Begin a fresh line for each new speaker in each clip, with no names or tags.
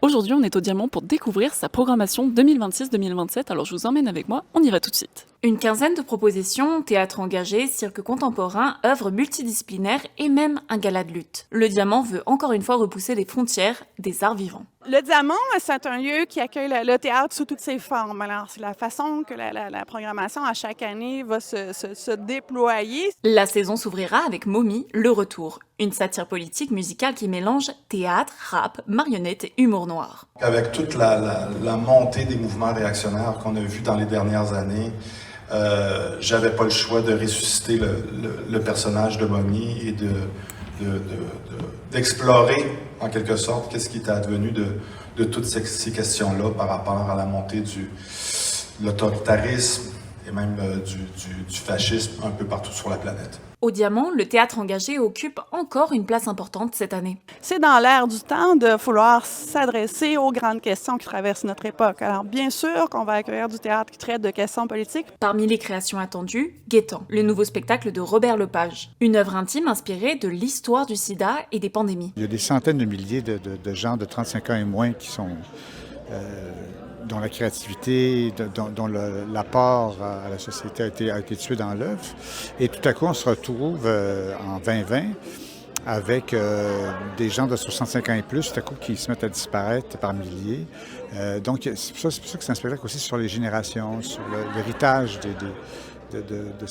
Aujourd'hui, on est au Diamant pour découvrir sa programmation 2026-2027, alors je vous emmène avec moi, on y va tout de suite. Une quinzaine de propositions, théâtre engagé, cirque contemporain, œuvres multidisciplinaires et même un gala de lutte. Le Diamant veut encore une fois repousser les frontières des arts vivants.
Le Diamant, c'est un lieu qui accueille le théâtre sous toutes ses formes. Alors, c'est la façon que la programmation à chaque année va se déployer.
La saison s'ouvrira avec Momie, le retour, une satire politique musicale qui mélange théâtre, rap, marionnettes et humour noir.
Avec toute la montée des mouvements réactionnaires qu'on a vus dans les dernières années, j'avais pas le choix de ressusciter le personnage de Momie et d'explorer en quelque sorte qu'est-ce qui était advenu de toutes ces questions-là par rapport à la montée de l'autoritarisme et même du fascisme un peu partout sur la planète.
Au Diamant, le théâtre engagé occupe encore une place importante cette année.
C'est dans l'air du temps de vouloir s'adresser aux grandes questions qui traversent notre époque. Alors, bien sûr qu'on va accueillir du théâtre qui traite de questions politiques.
Parmi les créations attendues, Guettant, le nouveau spectacle de Robert Lepage. Une œuvre intime inspirée de l'histoire du sida et des pandémies.
Il y a des centaines de milliers de gens de 35 ans et moins qui sont... dont la créativité, dont l'apport à la société a été tué dans l'œuf. Et tout à coup, on se retrouve en 2020 avec des gens de 65 ans et plus, tout à coup, qui se mettent à disparaître par milliers. Donc, c'est pour ça que c'est un spectacle aussi sur les générations, sur l'héritage de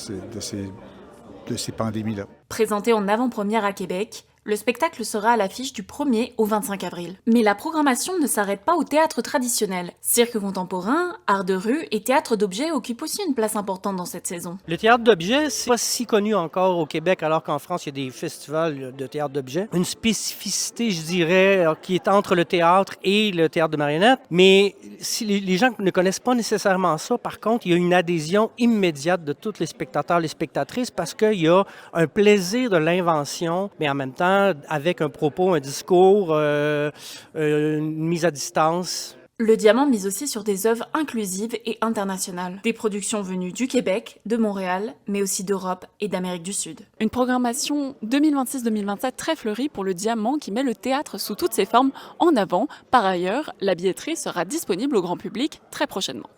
ces pandémies-là.
Présenté en avant-première à Québec, le spectacle sera à l'affiche du 1er au 25 avril. Mais la programmation ne s'arrête pas au théâtre traditionnel. Cirque contemporain, art de rue et théâtre d'objets occupent aussi une place importante dans cette saison.
Le théâtre d'objets, c'est pas si connu encore au Québec, alors qu'en France, il y a des festivals de théâtre d'objets. Une spécificité, je dirais, qui est entre le théâtre et le théâtre de marionnettes. Mais si les gens ne connaissent pas nécessairement ça, par contre, il y a une adhésion immédiate de tous les spectateurs, les spectatrices, parce qu'il y a un plaisir de l'invention, mais en même temps, avec un propos, un discours, une mise à distance.
Le Diamant mise aussi sur des œuvres inclusives et internationales. Des productions venues du Québec, de Montréal, mais aussi d'Europe et d'Amérique du Sud. Une programmation 2026-2027 très fleurie pour le Diamant qui met le théâtre sous toutes ses formes en avant. Par ailleurs, la billetterie sera disponible au grand public très prochainement.